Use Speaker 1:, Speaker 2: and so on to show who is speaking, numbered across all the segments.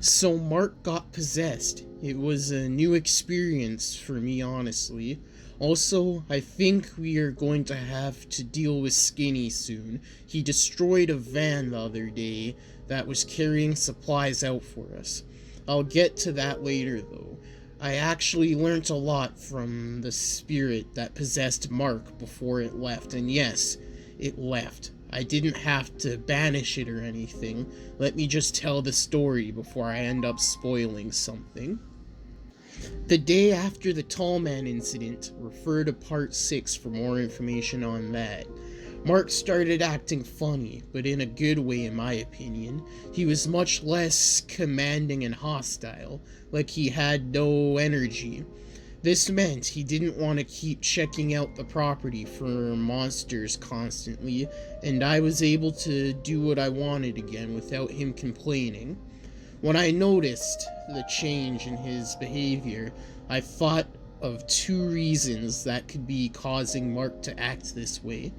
Speaker 1: So Mark got possessed. It was a new experience for me, honestly. Also, I think we are going to have to deal with Skinny soon. He destroyed a van the other day that was carrying supplies out for us. I'll get to that later, though. I actually learnt a lot from the spirit that possessed Mark before it left, and yes, it left. I didn't have to banish it or anything. Let me just tell the story before I end up spoiling something. The day after the Tall Man incident, refer to part 6 for more information on that. Mark started acting funny, but in a good way in my opinion. He was much less commanding and hostile, like he had no energy. This meant he didn't want to keep checking out the property for monsters constantly, and I was able to do what I wanted again without him complaining. When I noticed the change in his behavior, I thought of 2 reasons that could be causing Mark to act this way.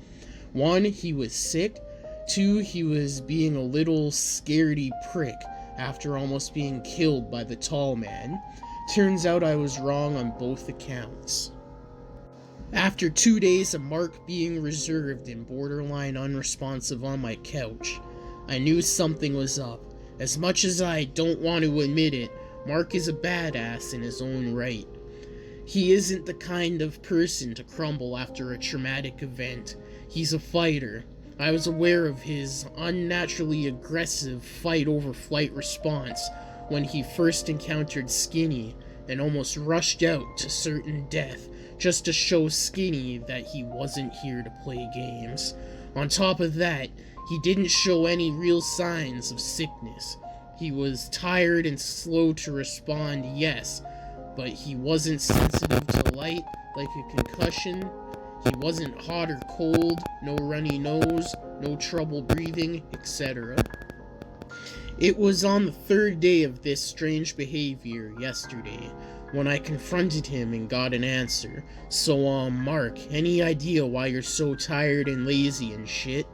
Speaker 1: 1, he was sick. 2, he was being a little scaredy prick after almost being killed by the Tall Man. Turns out I was wrong on both accounts. After 2 days of Mark being reserved and borderline unresponsive on my couch, I knew something was up. As much as I don't want to admit it, Mark is a badass in his own right. He isn't the kind of person to crumble after a traumatic event. He's a fighter. I was aware of his unnaturally aggressive fight-over-flight response when he first encountered Skinny and almost rushed out to certain death just to show Skinny that he wasn't here to play games. On top of that, he didn't show any real signs of sickness. He was tired and slow to respond, yes, but he wasn't sensitive to light like a concussion. He wasn't hot or cold, no runny nose, no trouble breathing, etc. It was on the 3rd day of this strange behavior, yesterday, when I confronted him and got an answer. So, Mark, any idea why you're so tired and lazy and shit?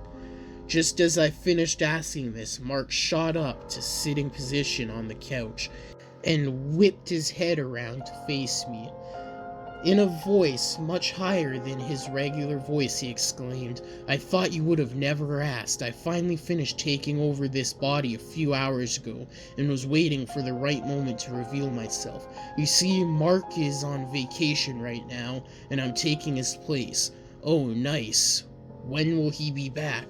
Speaker 1: Just as I finished asking this, Mark shot up to sitting position on the couch and whipped his head around to face me. In a voice much higher than his regular voice, he exclaimed, "I thought you would have never asked. I finally finished taking over this body a few hours ago, and was waiting for the right moment to reveal myself. You see, Mark is on vacation right now, and I'm taking his place. Oh, nice. When will he be back?"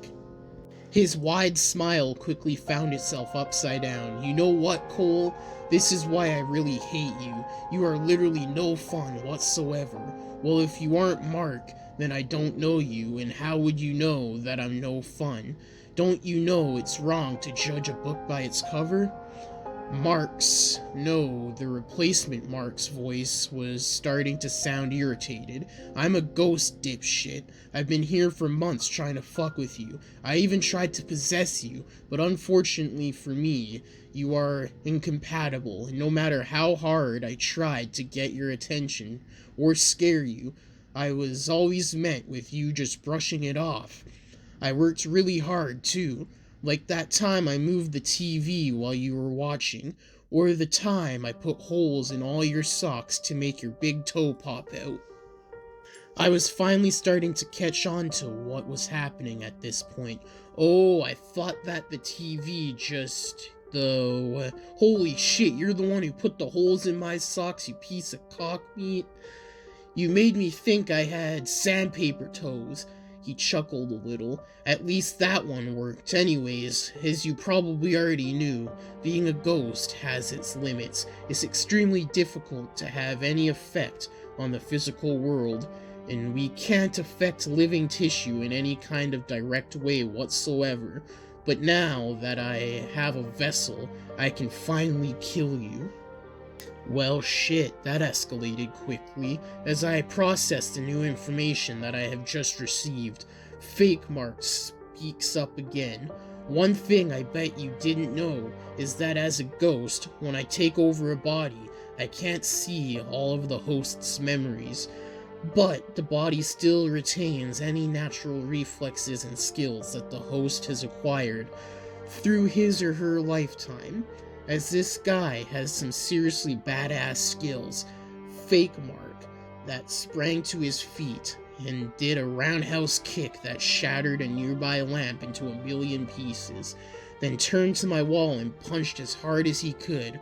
Speaker 1: His wide smile quickly found itself upside down. "You know what, Cole? This is why I really hate you. You are literally no fun whatsoever. Well, if you aren't Mark, then I don't know you, and how would you know that I'm no fun? Don't you know it's wrong to judge a book by its cover?" Mark's, no, the replacement Mark's voice was starting to sound irritated. "I'm a ghost, dipshit. I've been here for months trying to fuck with you. I even tried to possess you, but unfortunately for me, you are incompatible, and no matter how hard I tried to get your attention or scare you, I was always met with you just brushing it off. I worked really hard, too. Like that time I moved the TV while you were watching, or the time I put holes in all your socks to make your big toe pop out." I was finally starting to catch on to what was happening at this point. "Oh, I thought that the TV just... holy shit, you're the one who put the holes in my socks, you piece of cock meat. You made me think I had sandpaper toes." He chuckled a little. "At least that one worked. Anyways, as you probably already knew, being a ghost has its limits. It's extremely difficult to have any effect on the physical world, and we can't affect living tissue in any kind of direct way whatsoever. But now that I have a vessel, I can finally kill you." Well, shit, that escalated quickly as I processed the new information that I have just received. Fake Mark speaks up again. "One thing I bet you didn't know is that as a ghost, when I take over a body, I can't see all of the host's memories. But the body still retains any natural reflexes and skills that the host has acquired through his or her lifetime. as this guy has some seriously badass skills. Fake Mark, that sprang to his feet and did a roundhouse kick that shattered a nearby lamp into a million pieces, then turned to my wall and punched as hard as he could.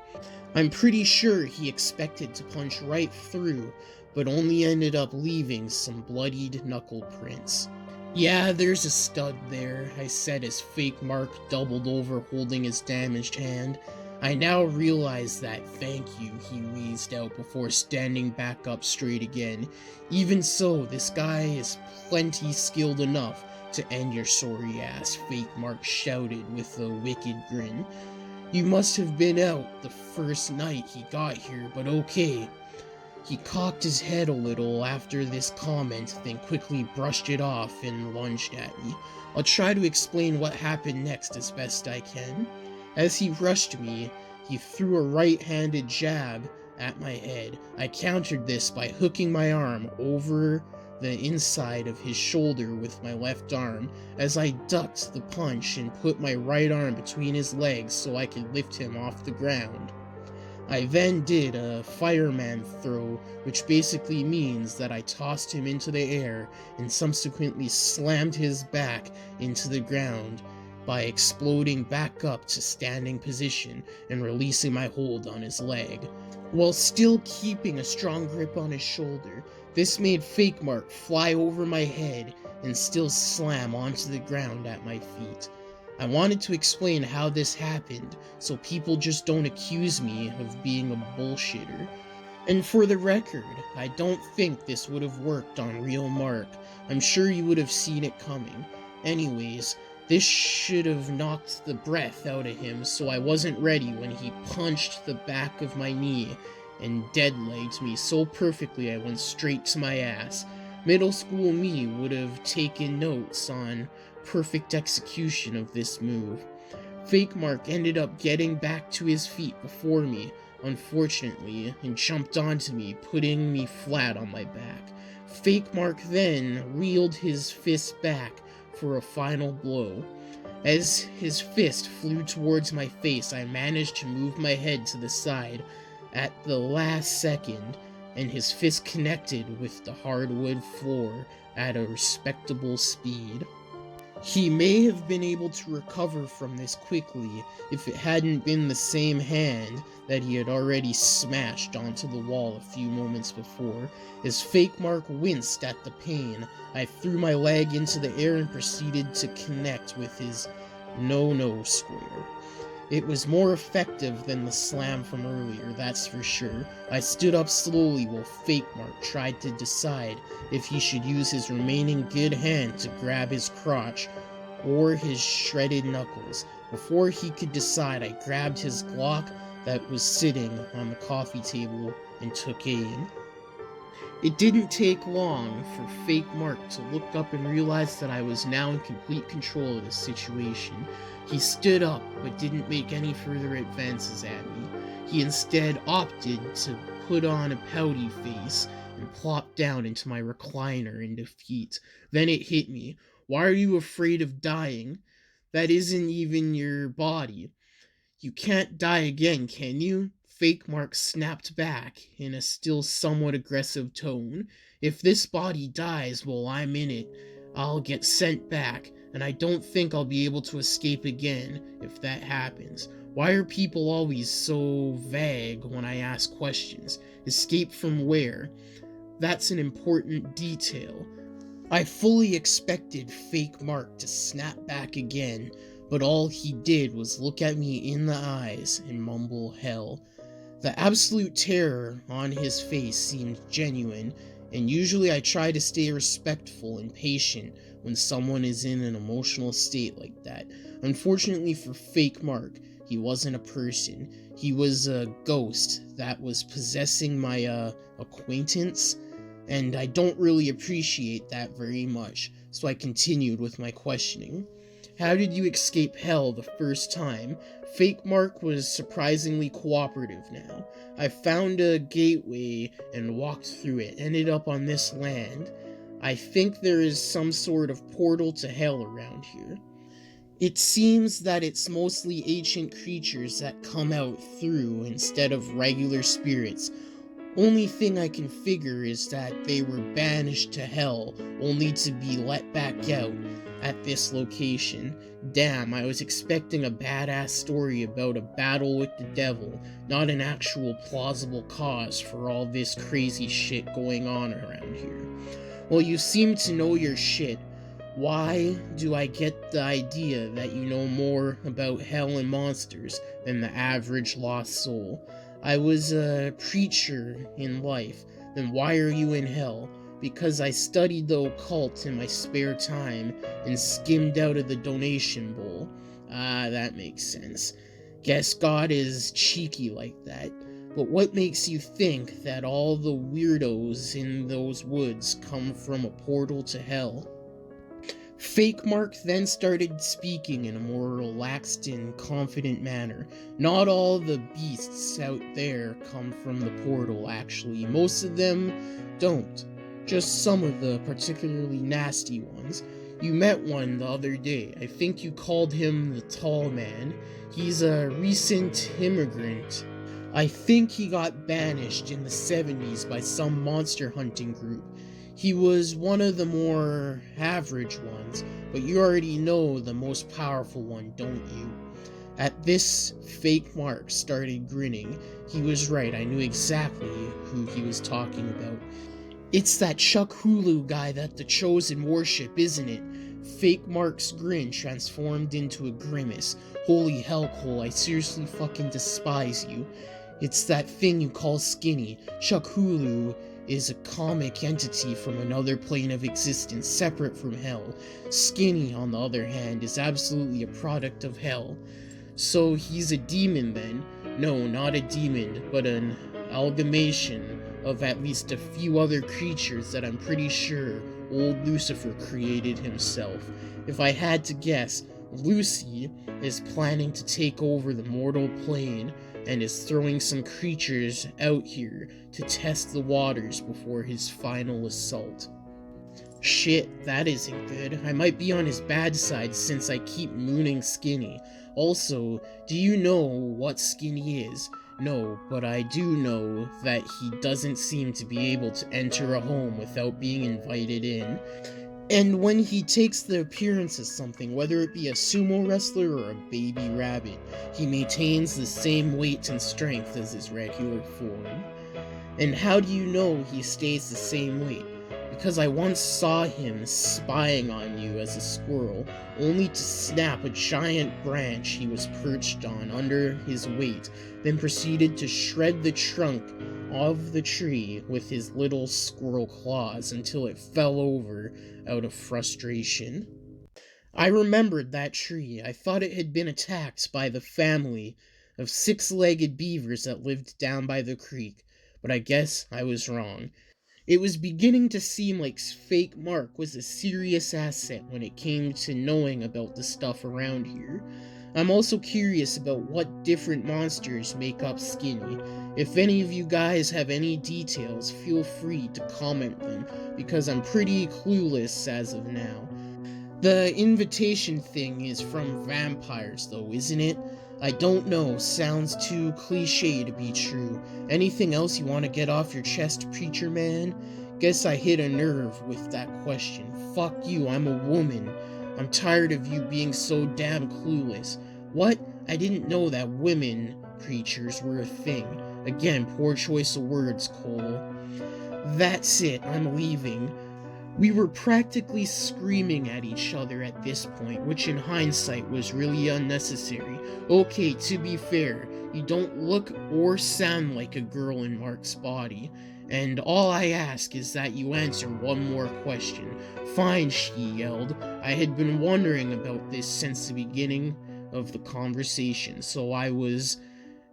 Speaker 1: I'm pretty sure he expected to punch right through, but only ended up leaving some bloodied knuckle prints. "Yeah, there's a stud there," I said as Fake Mark doubled over holding his damaged hand. I now realize that "thank you," he wheezed out before standing back up straight again. "Even so, this guy is plenty skilled enough to end your sorry ass," Fake Mark shouted with a wicked grin. "You must have been out the first night he got here, but okay." He cocked his head a little after this comment, then quickly brushed it off and lunged at me. I'll try to explain what happened next as best I can. As he rushed me, he threw a right-handed jab at my head. I countered this by hooking my arm over the inside of his shoulder with my left arm, as I ducked the punch and put my right arm between his legs so I could lift him off the ground. I then did a fireman throw, which basically means that I tossed him into the air and subsequently slammed his back into the ground by exploding back up to standing position and releasing my hold on his leg, while still keeping a strong grip on his shoulder. This made Fake Mark fly over my head and still slam onto the ground at my feet. I wanted to explain how this happened, so people just don't accuse me of being a bullshitter. And for the record, I don't think this would have worked on real Mark. I'm sure you would have seen it coming. Anyways, this should have knocked the breath out of him, so I wasn't ready when he punched the back of my knee and dead-legged me so perfectly I went straight to my ass. Middle school me would have taken notes on perfect execution of this move. Fake Mark ended up getting back to his feet before me, unfortunately, and jumped onto me, putting me flat on my back. Fake Mark then reeled his fist back for a final blow. As his fist flew towards my face, I managed to move my head to the side at the last second, and his fist connected with the hardwood floor at a respectable speed. He may have been able to recover from this quickly if it hadn't been the same hand that he had already smashed onto the wall a few moments before. As Fake Mark winced at the pain, I threw my leg into the air and proceeded to connect with his no-no square. It was more effective than the slam from earlier, that's for sure. I stood up slowly while Fake Mark tried to decide if he should use his remaining good hand to grab his crotch or his shredded knuckles. Before he could decide, I grabbed his Glock that was sitting on the coffee table and took aim. It didn't take long for Fake Mark to look up and realize that I was now in complete control of the situation. He stood up, but didn't make any further advances at me. He instead opted to put on a pouty face and plop down into my recliner in defeat. Then it hit me. Why are you afraid of dying? That isn't even your body. You can't die again, can you? Fake Mark snapped back in a still somewhat aggressive tone. If this body dies while I'm in it, I'll get sent back, and I don't think I'll be able to escape again if that happens. Why are people always so vague when I ask questions? Escape from where? That's an important detail. I fully expected Fake Mark to snap back again, but all he did was look at me in the eyes and mumble hell. The absolute terror on his face seemed genuine, and usually I try to stay respectful and patient when someone is in an emotional state like that. Unfortunately for Fake Mark, he wasn't a person. He was a ghost that was possessing my acquaintance, and I don't really appreciate that very much, so I continued with my questioning. How did you escape hell the first time? Fake Mark was surprisingly cooperative now. I found a gateway and walked through it, ended up on this land. I think there is some sort of portal to hell around here. It seems that it's mostly ancient creatures that come out through instead of regular spirits. Only thing I can figure is that they were banished to hell, only to be let back out at this location. Damn, I was expecting a badass story about a battle with the devil, not an actual plausible cause for all this crazy shit going on around here. Well, you seem to know your shit. Why do I get the idea that you know more about hell and monsters than the average lost soul? I was a preacher in life. Then why are you in hell? Because I studied the occult in my spare time and skimmed out of the donation bowl. Ah, that makes sense. Guess God is cheeky like that. But what makes you think that all the weirdos in those woods come from a portal to hell? Fake Mark then started speaking in a more relaxed and confident manner. Not all the beasts out there come from the portal, actually. Most of them don't. Just some of the particularly nasty ones. You met one the other day. I think you called him the Tall Man. He's a recent immigrant. I think he got banished in the 70s by some monster hunting group. He was one of the more average ones, but you already know the most powerful one, don't you? At this, Fake Mark started grinning. He was right, I knew exactly who he was talking about. It's that Chuck Hulu guy that the Chosen worship, isn't it? Fake Mark's grin transformed into a grimace. Holy hellhole, I seriously fucking despise you. It's that thing you call Skinny. Chuck Hulu is a comic entity from another plane of existence separate from hell. Skinny, on the other hand, is absolutely a product of hell. So he's a demon then? No, not a demon, but an amalgamation of at least a few other creatures that I'm pretty sure old Lucifer created himself. If I had to guess, Lucy is planning to take over the mortal plane and is throwing some creatures out here to test the waters before his final assault. Shit, that isn't good. I might be on his bad side since I keep mooning Skinny. Also, do you know what Skinny is? No, but I do know that he doesn't seem to be able to enter a home without being invited in. And when he takes the appearance of something, whether it be a sumo wrestler or a baby rabbit, he maintains the same weight and strength as his regular form. And how do you know he stays the same weight? Because I once saw him spying on you as a squirrel, only to snap a giant branch he was perched on under his weight, then proceeded to shred the trunk of the tree with his little squirrel claws until it fell over out of frustration. I remembered that tree. I thought it had been attacked by the family of six-legged beavers that lived down by the creek, but I guess I was wrong. It was beginning to seem like Fake Mark was a serious asset when it came to knowing about the stuff around here. I'm also curious about what different monsters make up Skinny. If any of you guys have any details, feel free to comment them, because I'm pretty clueless as of now. The invitation thing is from vampires though, isn't it? I don't know, sounds too cliche to be true. Anything else you want to get off your chest, preacher man? Guess I hit a nerve with that question. Fuck you, I'm a woman. I'm tired of you being so damn clueless. What? I didn't know that women preachers were a thing. Again, poor choice of words, Cole. That's it, I'm leaving. We were practically screaming at each other at this point, which in hindsight was really unnecessary. Okay, to be fair, you don't look or sound like a girl in Mark's body, and all I ask is that you answer one more question. Fine, she yelled. I had been wondering about this since the beginning of the conversation, so I was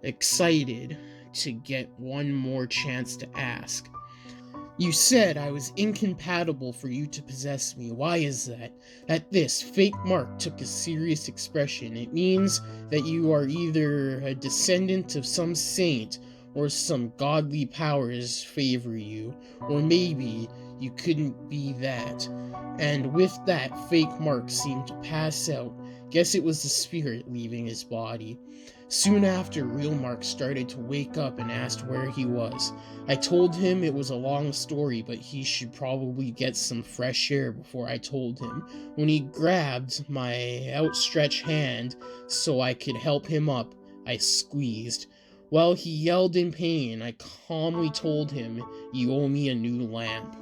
Speaker 1: excited to get one more chance to ask. You said I was incompatible for you to possess me. Why is that? At this, Fake Mark took a serious expression. It means that you are either a descendant of some saint or some godly powers favor you, or maybe you couldn't be that. And with that, Fake Mark seemed to pass out. Guess it was the spirit leaving his body. Soon after, real Mark started to wake up and asked where he was. I told him it was a long story, but he should probably get some fresh air before I told him. When he grabbed my outstretched hand so I could help him up, I squeezed. While he yelled in pain, I calmly told him, "You owe me a new lamp."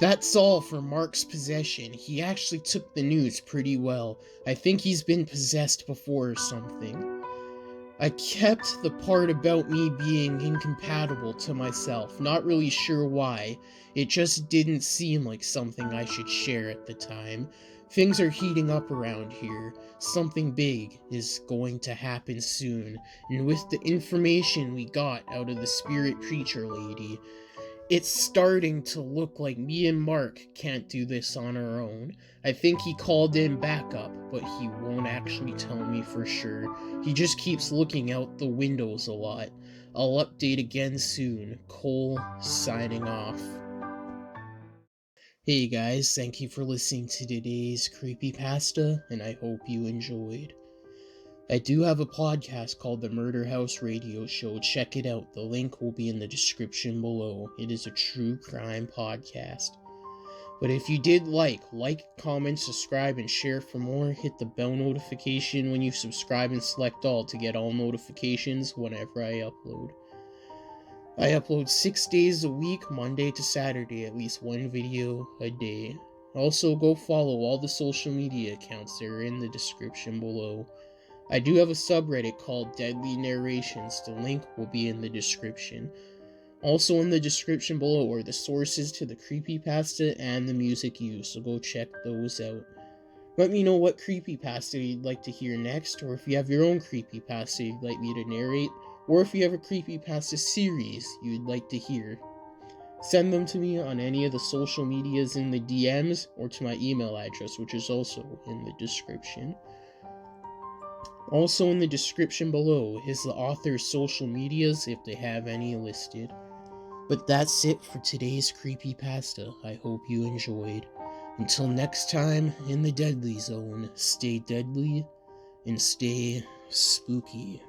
Speaker 1: That's all for Mark's possession. He actually took the news pretty well. I think he's been possessed before or something. I kept the part about me being incompatible to myself, not really sure why. It just didn't seem like something I should share at the time. Things are heating up around here. Something big is going to happen soon, and with the information we got out of the spirit preacher lady, it's starting to look like me and Mark can't do this on our own. I think he called in backup, but he won't actually tell me for sure. He just keeps looking out the windows a lot. I'll update again soon. Cole, signing off. Hey guys, thank you for listening to today's Creepypasta, and I hope you enjoyed. I do have a podcast called The Murder House Radio Show. Check it out. The link will be in the description below. It is a true crime podcast. But if you did like, comment, subscribe, and share for more. Hit the bell notification when you subscribe and select all to get all notifications whenever I upload. I upload 6 days a week, Monday to Saturday, at least one video a day. Also, go follow all the social media accounts that are in the description below. I do have a subreddit called Deadly Narrations. The link will be in the description. Also in the description below are the sources to the creepypasta and the music used, so go check those out. Let me know what creepypasta you'd like to hear next, or if you have your own creepypasta you'd like me to narrate, or if you have a creepypasta series you'd like to hear. Send them to me on any of the social medias in the DMs, or to my email address, which is also in the description. Also in the description below is the author's social medias if they have any listed. But that's it for today's creepypasta. I hope you enjoyed. Until next time in the Deadly Zone, stay deadly and stay spooky.